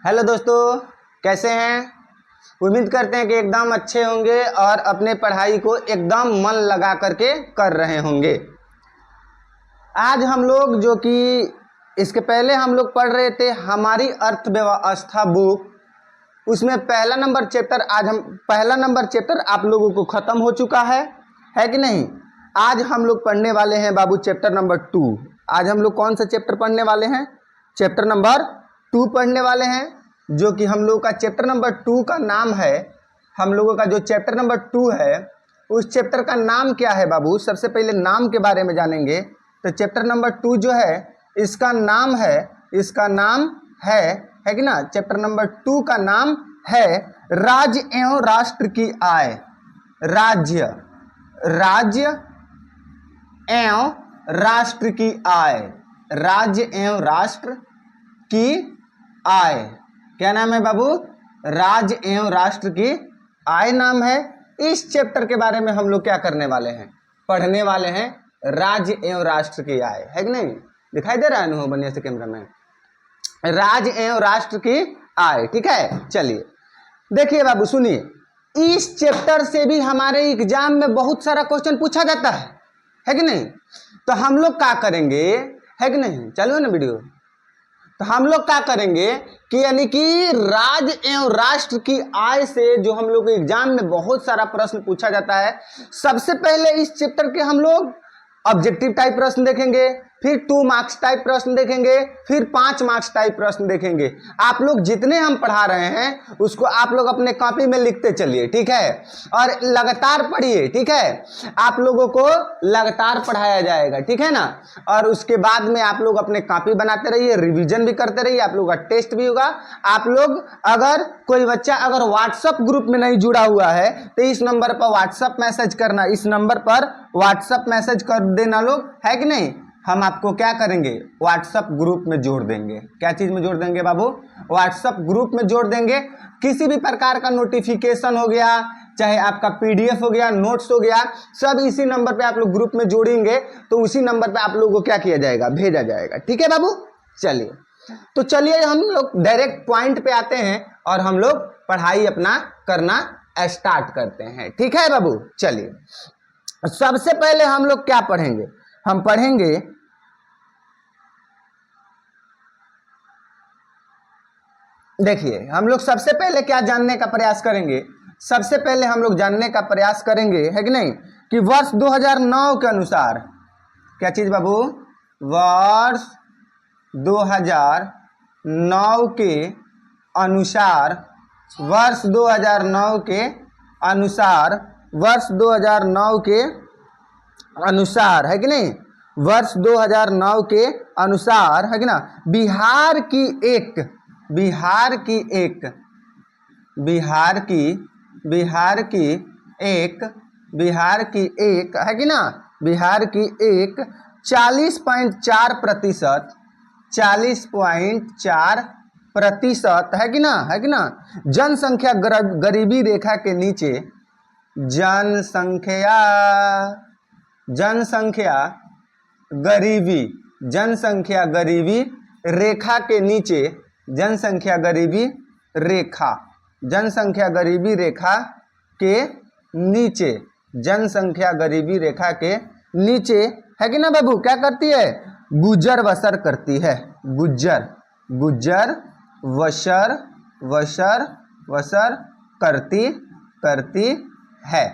Hello दोस्तों, कैसे हैं। उम्मीद करते हैं कि एकदम अच्छे होंगे और अपने पढ़ाई को एकदम मन लगा करके कर रहे होंगे। आज हम लोग जो कि इसके पहले हम लोग पढ़ रहे थे हमारी अर्थव्यवस्था बुक, उसमें पहला नंबर चैप्टर आप लोगों को ख़त्म हो चुका है कि नहीं। आज हम लोग पढ़ने वाले हैं बाबू चैप्टर नंबर 2। आज हम लोग कौन सा चैप्टर पढ़ने वाले हैं? चैप्टर नंबर 2 पढ़ने वाले हैं, जो कि हम लोगों का चैप्टर नंबर 2 का नाम है। हम लोगों का जो चैप्टर नंबर 2 है उस चैप्टर का नाम क्या है बाबू? सबसे पहले नाम के बारे में जानेंगे। तो चैप्टर नंबर 2 जो है इसका नाम है कि ना। चैप्टर नंबर 2 का नाम है राज्य एवं राष्ट्र की आय। राज्य एवं राष्ट्र की आय। राज्य एवं राष्ट्र की आय क्या नाम है बाबू? राज्य एवं राष्ट्र की आय नाम है। इस चैप्टर के बारे में हम लोग क्या करने वाले हैं? पढ़ने वाले हैं राज्य एवं राष्ट्र की आय, है कि नहीं? दिखाई दे रहा है ना बढ़िया से कैमरा में? राज्य एवं राष्ट्र की आय, ठीक है। चलिए देखिए बाबू, सुनिए, इस चैप्टर से भी हमारे एग्जाम में बहुत सारा क्वेश्चन पूछा जाता है कि नहीं। तो हम लोग क्या करेंगे, है कि नहीं? चलो ना वीडियो। तो हम लोग क्या करेंगे कि यानी कि राज्य एवं राष्ट्र की आय से जो हम लोग एग्जाम में बहुत सारा प्रश्न पूछा जाता है, सबसे पहले इस चैप्टर के हम लोग ऑब्जेक्टिव टाइप प्रश्न देखेंगे, फिर 2 मार्क्स टाइप प्रश्न देखेंगे, फिर 5 मार्क्स टाइप प्रश्न देखेंगे। आप लोग जितने हम पढ़ा रहे हैं उसको आप लोग अपने कॉपी में लिखते चलिए, ठीक है, और लगातार पढ़िए, ठीक है। आप लोगों को लगातार पढ़ाया जाएगा, ठीक है ना। और उसके बाद में आप लोग अपने कॉपी बनाते रहिए, रिवीजन भी करते रहिए, आप लोग का टेस्ट भी होगा। आप लोग अगर कोई बच्चा अगर व्हाट्सएप ग्रुप में नहीं जुड़ा हुआ है तो इस नंबर पर व्हाट्सएप मैसेज करना, इस नंबर पर व्हाट्सएप मैसेज कर देना लोग, है कि नहीं। हम आपको क्या करेंगे? व्हाट्सएप ग्रुप में जोड़ देंगे। क्या चीज में जोड़ देंगे बाबू? व्हाट्सएप ग्रुप में जोड़ देंगे। किसी भी प्रकार का नोटिफिकेशन हो गया, चाहे आपका पीडीएफ हो गया, नोट्स हो गया, सब इसी नंबर पे आप लोग ग्रुप में जोड़ेंगे तो उसी नंबर पे आप लोगों को क्या किया जाएगा? भेजा जाएगा, ठीक है बाबू। चलिए तो चलिए हम लोग डायरेक्ट पॉइंट पे आते हैं और हम लोग पढ़ाई अपना करना स्टार्ट करते हैं, ठीक है बाबू। चलिए सबसे पहले हम लोग क्या पढ़ेंगे? हम पढ़ेंगे देखिए, हम लोग सबसे पहले क्या जानने का प्रयास करेंगे? सबसे पहले हम लोग जानने का प्रयास करेंगे, है कि नहीं, कि वर्ष 2009 के अनुसार क्या चीज बाबू? वर्ष 2009 के अनुसार, वर्ष 2009 के अनुसार, वर्ष 2009 के अनुसार, है कि नहीं, वर्ष 2009 के अनुसार, है कि ना, बिहार की एक है कि ना, बिहार की एक 40.4%, 40.4% है कि ना, जनसंख्या गरीबी रेखा के नीचे, जनसंख्या गरीबी रेखा के नीचे, जनसंख्या गरीबी रेखा के नीचे, जनसंख्या गरीबी रेखा के नीचे, है कि ना बाबू, क्या करती है? गुजर बसर करती है। गुजर बसर करती है।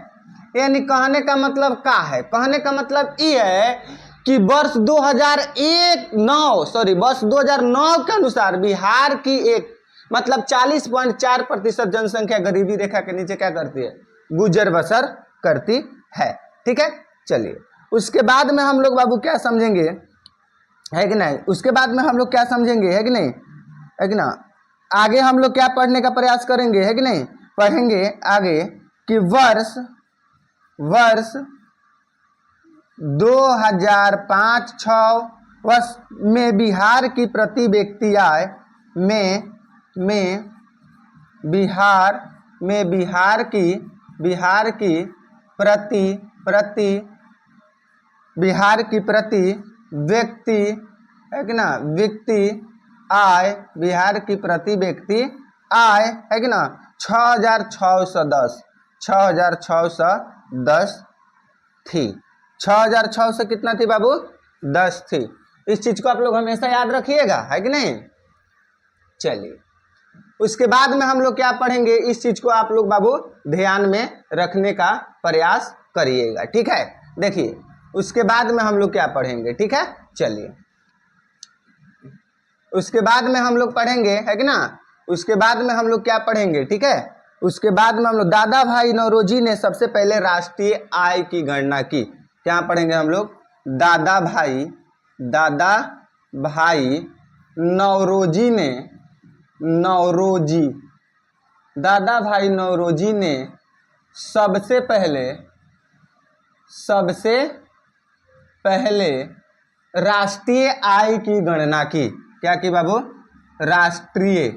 यानी कहने का मतलब क्या है? कहने का मतलब ये है कि वर्ष 2009 के अनुसार बिहार की एक मतलब 40.4% जनसंख्या गरीबी रेखा के नीचे क्या करती है? गुजर बसर करती है, ठीक है। चलिए उसके बाद में हम लोग बाबू क्या समझेंगे, है कि नहीं? उसके बाद में हम लोग क्या समझेंगे, है कि नहीं, है कि ना। आगे हम लोग क्या पढ़ने का प्रयास करेंगे, है कि नहीं, पढ़ेंगे आगे कि वर्ष 2005-06 वर्ष में बिहार की प्रति व्यक्ति आय में बिहार की प्रति व्यक्ति, है कि ना, व्यक्ति आय, बिहार की प्रति व्यक्ति आय है कि ना 6,610, 6,610 थी। 6,600 कितना थी बाबू? 10 थी। इस चीज को आप लोग हमेशा याद रखिएगा, है कि नहीं। चलिए, उसके बाद में हम लोग क्या पढ़ेंगे, इस चीज को आप लोग बाबू ध्यान में रखने का प्रयास करिएगा, ठीक है। देखिए, उसके बाद में हम लोग क्या पढ़ेंगे, ठीक है। चलिए, उसके बाद में हम लोग पढ़ेंगे, है कि ना। उसके बाद में हम लोग क्या पढ़ेंगे, ठीक है। उसके बाद में हम लोग दादा भाई नौरोजी ने सबसे पहले राष्ट्रीय आय की गणना की। क्या पढ़ेंगे हम लोग? दादा भाई नौरोजी ने, दादा भाई नौरोजी ने सबसे पहले राष्ट्रीय आय की गणना की। क्या की बाबू? राष्ट्रीय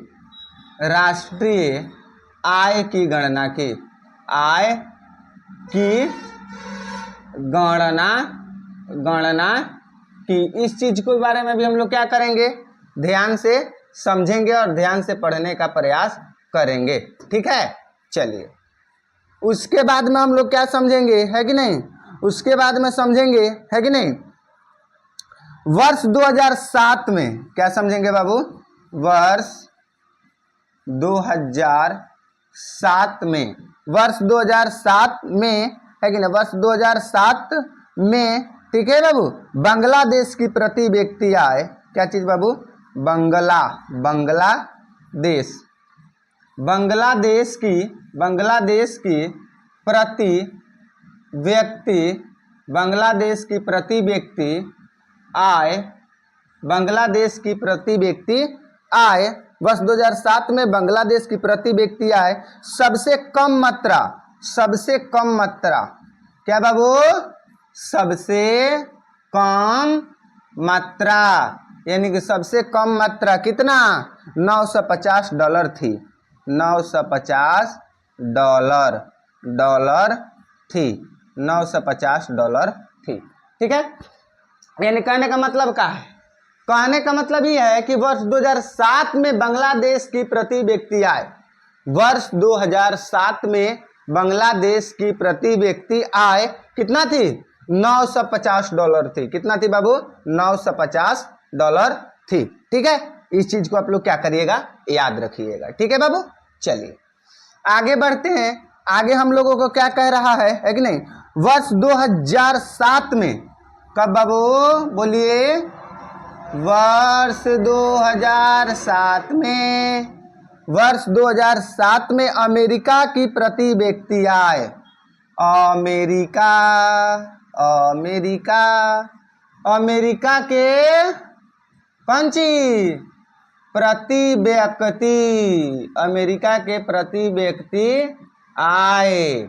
आय की गणना की। आय की गणना की। इस चीज के बारे में भी हम लोग क्या करेंगे, ध्यान से समझेंगे और ध्यान से पढ़ने का प्रयास करेंगे, ठीक है। चलिए, उसके बाद में हम लोग क्या समझेंगे, है कि नहीं। उसके बाद में समझेंगे, है कि नहीं, वर्ष 2007 में। क्या समझेंगे बाबू? वर्ष 2007 में, वर्ष 2007 में, है कि ना, वर्ष 2007 में, ठीक है बाबू। बांग्लादेश की प्रति व्यक्ति आय, क्या चीज बाबू? बांग्लादेश की प्रति व्यक्ति आय, वर्ष 2007 में बांग्लादेश की प्रति व्यक्ति आय सबसे कम मात्रा, क्या बाबू? सबसे कम मात्रा, यानी कि सबसे कम मात्रा कितना? $950 थी। $950 थी। $950 थी, ठीक है। यानी कहने का मतलब क्या है? कहने का मतलब यह है कि वर्ष 2007 में बांग्लादेश की प्रति व्यक्ति आय, वर्ष 2007 में बांग्लादेश की प्रति व्यक्ति आय कितना थी? $950 थी। कितना थी बाबू? $950 थी, ठीक है। इस चीज को आप लोग क्या करिएगा, याद रखिएगा, ठीक है बाबू। चलिए, आगे बढ़ते हैं। आगे हम लोगों को क्या कह रहा है कि नहीं, वर्ष 2007 में, कब बाबू? बोलिए। वर्ष 2007 में अमेरिका की प्रति व्यक्ति आय, अमेरिका के कौन चीज? अमेरिका के प्रति व्यक्ति आय,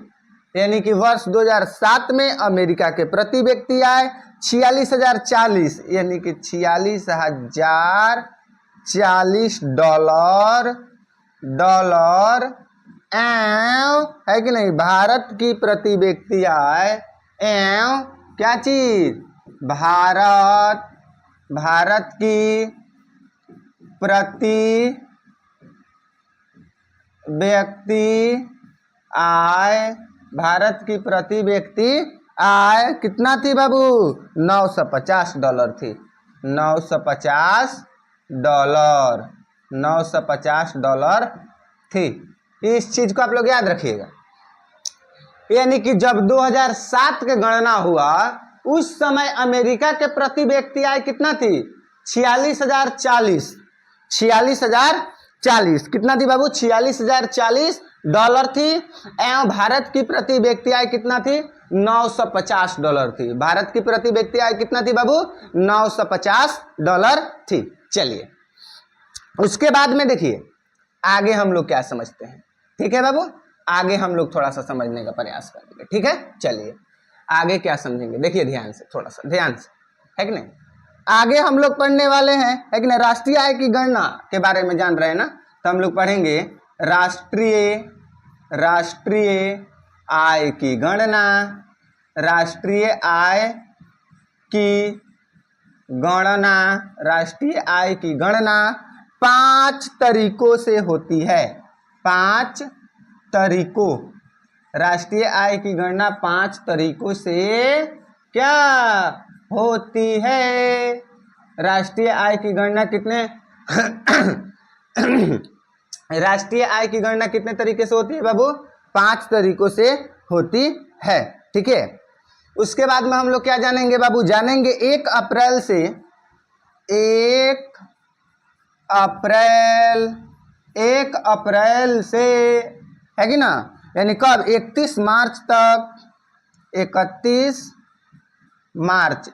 यानी कि वर्ष 2007 में अमेरिका के प्रति व्यक्ति आय 46,040, यानी कि $46,040 है कि नहीं। भारत की प्रति व्यक्ति आय एवं क्या चीज? भारत की प्रति व्यक्ति आय कितना थी बाबू? $950 थी। $950 थी। इस चीज को आप लोग याद रखिएगा। यानी कि जब 2007 के गणना हुआ, उस समय अमेरिका के प्रति व्यक्ति आय कितना थी? 46,040 कितना थी बाबू? $46,040 थी। एवं भारत की प्रति व्यक्ति आय कितना थी? $950 थी। भारत की प्रति व्यक्ति आय कितना थी बाबू? $950 थी। चलिए, उसके बाद में देखिए आगे हम लोग क्या समझते हैं, ठीक है बाबू। आगे हम लोग थोड़ा सा समझने का प्रयास करेंगे, ठीक है। चलिए, आगे क्या समझेंगे, देखिए ध्यान से, थोड़ा सा ध्यान से, है कि नहीं। आगे हम लोग पढ़ने वाले हैं, है कि नहीं, राष्ट्रीय आय की गणना के बारे में जान रहे हैं ना। तो हम लोग पढ़ेंगे राष्ट्रीय आय की गणना, राष्ट्रीय आय की गणना 5 तरीकों से होती है। 5 तरीकों, राष्ट्रीय आय की गणना 5 तरीकों से क्या होती है? राष्ट्रीय आय की गणना कितने राष्ट्रीय आय की गणना कितने तरीके से होती है बाबू? 5 तरीकों से होती है। ठीक है, उसके बाद में हम लोग क्या जानेंगे बाबू? जानेंगे 1 अप्रैल से 1 अप्रैल से, है कि ना, यानी कब? 31 मार्च तक, 31 मार्च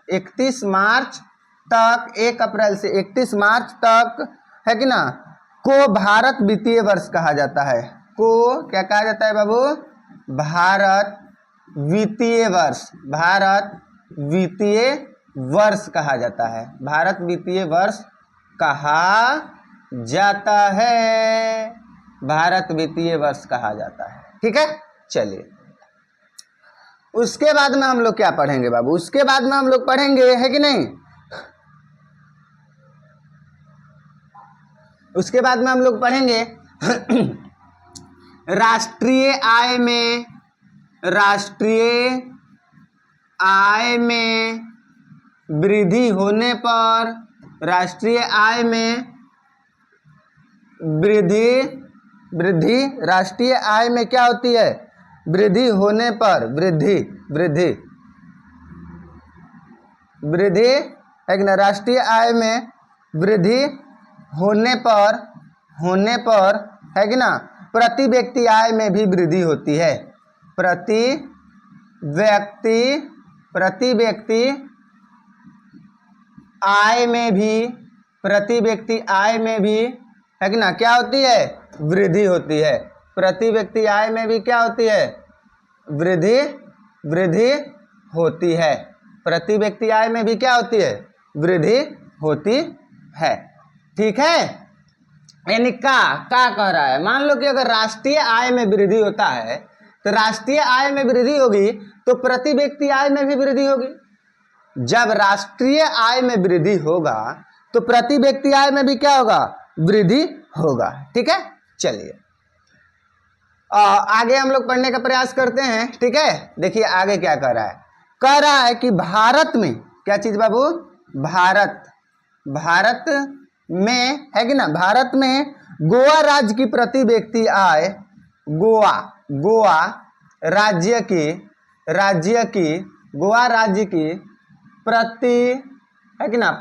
तक, 1 अप्रैल से 31 मार्च तक, है कि ना, को भारत वित्तीय वर्ष कहा जाता है। को क्या कहा जाता है बाबू? भारत वित्तीय वर्ष। भारत वित्तीय वर्ष कहा जाता है। भारत वित्तीय वर्ष कहा जाता है। भारत वित्तीय वर्ष कहा जाता है। ठीक है, चलिए उसके बाद में हम लोग क्या पढ़ेंगे बाबू? उसके बाद में हम लोग पढ़ेंगे, है कि नहीं, उसके बाद में हम लोग पढ़ेंगे राष्ट्रीय आय में वृद्धि होने पर, राष्ट्रीय आय में वृद्धि राष्ट्रीय आय में क्या होती है? वृद्धि होने पर, वृद्धि है कि ना, राष्ट्रीय आय में वृद्धि होने पर है कि ना, प्रति व्यक्ति आय में भी वृद्धि होती है। प्रति व्यक्ति आय में भी, है कि ना, क्या होती है? वृद्धि होती है। प्रति व्यक्ति आय में भी क्या होती है? वृद्धि होती है। प्रति व्यक्ति आय में भी क्या होती है? वृद्धि होती है। ठीक है, यानी का कह रहा है, मान लो कि अगर राष्ट्रीय आय में वृद्धि होता है तो राष्ट्रीय आय में वृद्धि होगी तो प्रति व्यक्ति आय में भी वृद्धि होगी। जब राष्ट्रीय आय में वृद्धि होगा तो प्रति व्यक्ति आय में भी क्या होगा? वृद्धि होगा। ठीक है, चलिए आगे हम लोग पढ़ने का प्रयास करते हैं। ठीक है, देखिए आगे क्या कह रहा है? कह रहा है कि भारत में क्या चीज बाबू? भारत में, है कि ना, भारत में गोवा राज्य की प्रति व्यक्ति आय, गोवा राज्य की प्रति, है कि ना,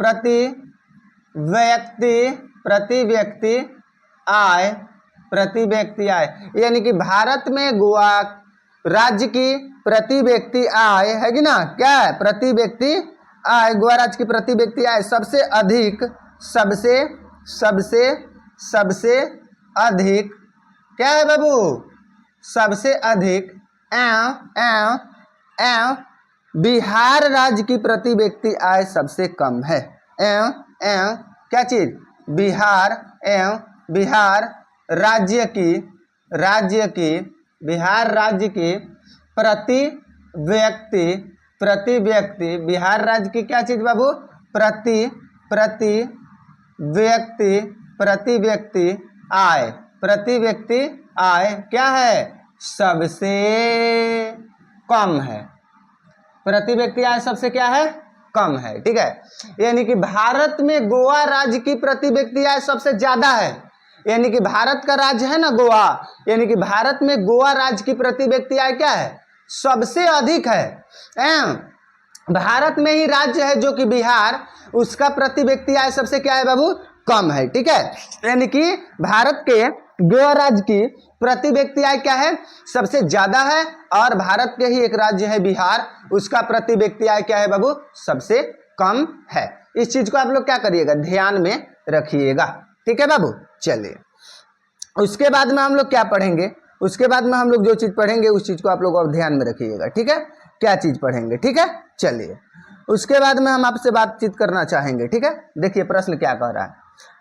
प्रति व्यक्ति आय, यानी कि भारत में गोवा राज्य की प्रति व्यक्ति आय, है कि ना, क्या है? प्रति व्यक्ति आय, गोवा राज्य की प्रति व्यक्ति आय सबसे अधिक क्या है बाबू? सबसे अधिक एवं बिहार राज्य की प्रति व्यक्ति आय सबसे कम है। एवं क्या चीज? बिहार राज्य की प्रति व्यक्ति, बिहार राज्य की क्या चीज बाबू? प्रति व्यक्ति आय क्या है? सबसे कम है। प्रति व्यक्ति आय सबसे क्या है? कम है। ठीक है, यानी कि भारत में गोवा राज्य की प्रति व्यक्ति आय सबसे ज्यादा है। यानी कि भारत का राज्य है ना गोवा, यानी कि भारत में गोवा राज्य की प्रति व्यक्ति आय क्या है? सबसे अधिक है। भारत में ही राज्य है जो कि बिहार, उसका प्रति व्यक्ति आय सबसे क्या है बाबू? कम है। ठीक है, यानी कि भारत के गोवा राज्य की प्रति व्यक्ति आय क्या है? सबसे ज्यादा है, और भारत के ही एक राज्य है बिहार, उसका प्रति व्यक्ति आय क्या है बाबू? सबसे कम है। इस चीज को आप लोग क्या करिएगा? ध्यान में रखिएगा। ठीक है बाबू, चलिए उसके बाद में हम लोग क्या पढ़ेंगे? उसके बाद में हम लोग जो चीज पढ़ेंगे उस चीज को आप लोग और ध्यान में रखिएगा। ठीक है, क्या चीज पढ़ेंगे? ठीक है, चलिए उसके बाद में हम आपसे बातचीत करना चाहेंगे। ठीक है, देखिए प्रश्न क्या कह रहा है?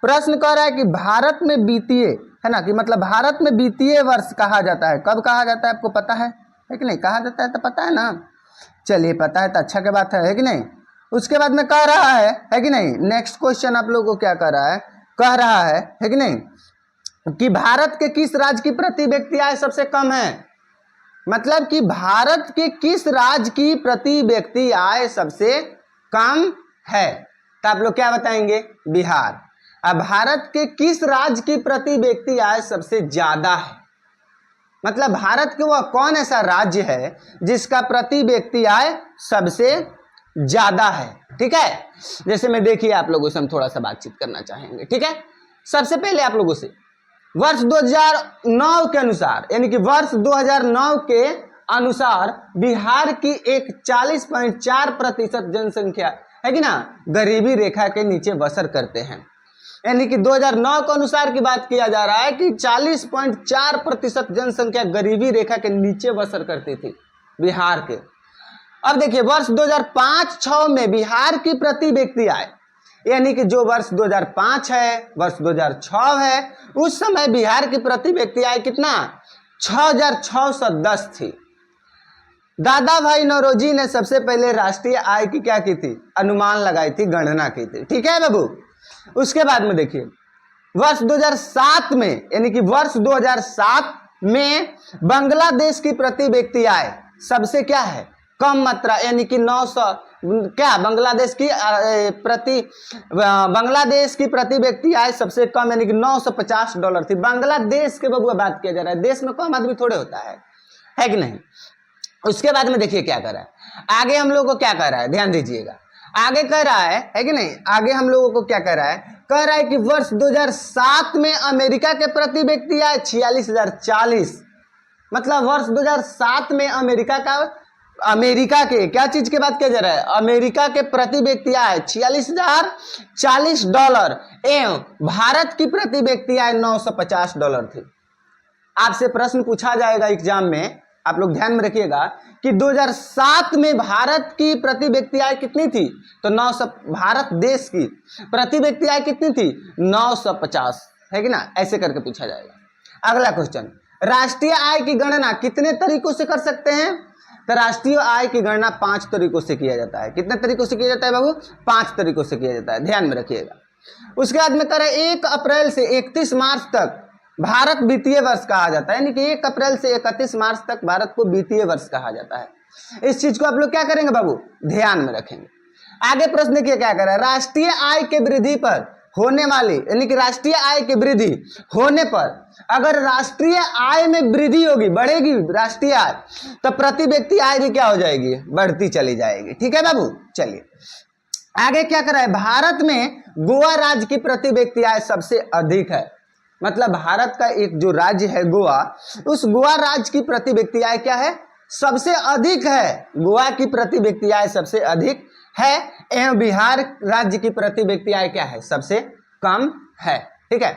प्रश्न कह रहा है कि भारत में वित्तीय, है ना, कि मतलब भारत में वित्तीय वर्ष कहा जाता है। कब कहा जाता है आपको पता है कि नहीं? कहा जाता है तो पता है ना? चलिए पता है तो अच्छा की बात है कि नहीं? उसके बाद में कह रहा है कि नहीं, नेक्स्ट क्वेश्चन आप लोगों को क्या कह रहा है कह रहा है कि नहीं, कि भारत के किस राज्य की प्रति व्यक्ति आय सबसे कम है। मतलब कि भारत के किस राज्य की प्रति व्यक्ति आय सबसे कम है, तो आप लोग क्या बताएंगे, बिहार। अब भारत के किस राज्य की प्रति व्यक्ति आय सबसे ज्यादा है, मतलब भारत के वह कौन ऐसा राज्य है जिसका प्रति व्यक्ति आय सबसे ज्यादा है। ठीक है, जैसे मैं देखिए आप लोगों से हम थोड़ा सा बातचीत करना चाहेंगे। ठीक है, सबसे पहले आप लोगों से वर्ष 2009 के अनुसार, यानी कि वर्ष 2009 के अनुसार बिहार की एक 40.4% जनसंख्या है कि ना गरीबी रेखा के नीचे बसर करते हैं। यानी कि 2009 के अनुसार की बात किया जा रहा है कि 40.4% जनसंख्या गरीबी रेखा के नीचे बसर करती थी बिहार के। अब देखिए वर्ष 2005-06 में बिहार की प्रति व्यक्ति आय, यानी कि जो वर्ष 2005 है, वर्ष 2006 है, उस समय बिहार की प्रति व्यक्ति आय कितना 6,610 थी। दादा भाई नौरोजी ने सबसे पहले राष्ट्रीय आय की क्या की थी, अनुमान लगाई थी, गणना की थी। ठीक है बाबू, उसके बाद में देखिए वर्ष 2007 में, यानी कि वर्ष 2007 में बांग्लादेश की प्रति व्यक्ति आय सबसे क्या है कम मात्रा, यानी कि 900 क्या बांग्लादेश की प्रति व्यक्ति आय सबसे कम, यानी कि $950 थी। बांग्लादेश के बबुआ बात किया जा रहा है, देश में कम आदमी थोड़े होता है कि नहीं। उसके बाद में देखिए क्या कर रहा है आगे, हम लोगों को क्या कर रहा है, ध्यान दीजिएगा। आगे कह रहा है कि नहीं, आगे हम लोगों को क्या कह रहा है, कह रहा है कि वर्ष 2007 में अमेरिका के प्रति व्यक्ति आय 46,040, मतलब वर्ष 2007 में अमेरिका के क्या चीज की बात किया जा रहा है, अमेरिका के प्रति व्यक्ति आय $46,040 एवं भारत की प्रति व्यक्ति आय $950 थी। आपसे प्रश्न पूछा जाएगा एग्जाम में, आप लोग ध्यान में रखिएगा कि 2007 में भारत की प्रति व्यक्ति आय कितनी थी, तो 900, भारत देश की प्रति व्यक्ति आय कितनी थी 950, है कि ना, ऐसे करके पूछा जाएगा। अगला क्वेश्चन, राष्ट्रीय आय की गणना कितने तरीकों से कर सकते हैं, तो राष्ट्रीय आय की गणना 5 तरीकों से किया जाता है। कितने तरीकों से किया जाता है बाबू, 5 तरीकों से किया जाता है, ध्यान में रखिएगा। उसके बाद में करें 1 अप्रैल से 31 मार्च तक भारत वित्तीय वर्ष कहा जाता है, यानी कि 1 अप्रैल से 31 मार्च तक भारत को वित्तीय वर्ष कहा जाता है। इस चीज को आप लोग क्या करेंगे बाबू, ध्यान में रखेंगे। आगे प्रश्न देखिए क्या कर रहा है, राष्ट्रीय आय के वृद्धि पर होने वाली, यानी कि राष्ट्रीय आय की वृद्धि होने पर, अगर राष्ट्रीय आय में वृद्धि होगी, बढ़ेगी राष्ट्रीय आय, तो प्रति व्यक्ति आय भी क्या हो जाएगी, बढ़ती चली जाएगी। ठीक है बाबू, चलिए आगे क्या कर रहा है, भारत में गोवा राज्य की प्रति व्यक्ति आय सबसे अधिक है। मतलब भारत का एक जो राज्य है गोवा, उस गोवा राज्य की प्रति व्यक्ति आय क्या है, सबसे अधिक है। गोवा की प्रति व्यक्ति आय सबसे अधिक है एवं बिहार राज्य की प्रति व्यक्ति आय क्या है, सबसे कम है। ठीक है,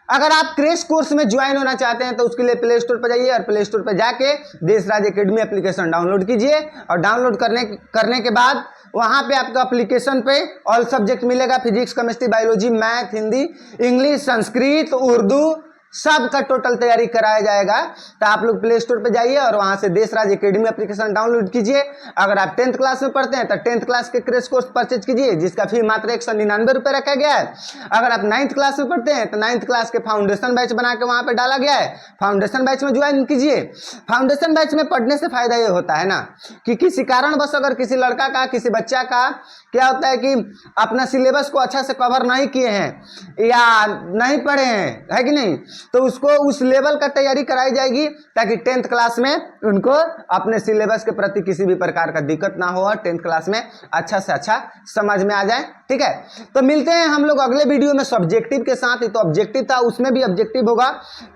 अगर आप क्रैश कोर्स में ज्वाइन होना चाहते हैं तो उसके लिए प्ले स्टोर पर जाइए और प्ले स्टोर पर जाके देश राज एकेडमी एप्लीकेशन डाउनलोड कीजिए और डाउनलोड करने के बाद वहां पे आपको एप्लीकेशन पे ऑल सब्जेक्ट मिलेगा, physics, chemistry, biology, math, Hindi, English, Sanskrit, Urdu, सब का टोटल तैयारी कराया जाएगा। तो आप लोग प्ले स्टोर पे जाइए और वहां से देश राज एकेडमी एप्लीकेशन डाउनलोड कीजिए। अगर आप 10th क्लास में पढ़ते हैं तो 10th क्लास के क्रैश कोर्स परचेज कीजिए, जिसका फी मात्र 199 रुपए रखा गया है। अगर आप 9th क्लास में पढ़ते हैं तो 9th क्लास के फाउंडेशन बैच बना के वहां पे डाला गया है, फाउंडेशन बैच में ज्वाइन कीजिए। फाउंडेशन बैच में पढ़ने से फायदा ये होता है ना कि किसी कारणवश अगर किसी लड़का का, किसी बच्चा का क्या होता है कि अपना सिलेबस को अच्छा से कवर नहीं किए हैं या नहीं पढ़े हैं, है कि नहीं, तो उसको उस लेवल का तैयारी कराई जाएगी ताकि 10th क्लास में उनको अपने सिलेबस के प्रति किसी भी प्रकार का दिक्कत ना हो और 10th क्लास में अच्छा से अच्छा समझ में आ जाए। ठीक है, तो मिलते हैं हम लोग अगले वीडियो में सब्जेक्टिव के साथ। ही तो ऑब्जेक्टिव था, उसमें भी ऑब्जेक्टिव होगा,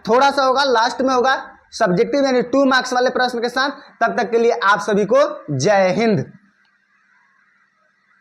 थोड़ा सा होगा, लास्ट में होगा सब्जेक्टिव यानी 2 मार्क्स वाले प्रश्न के साथ। तब तक के लिए आप सभी को जय हिंद।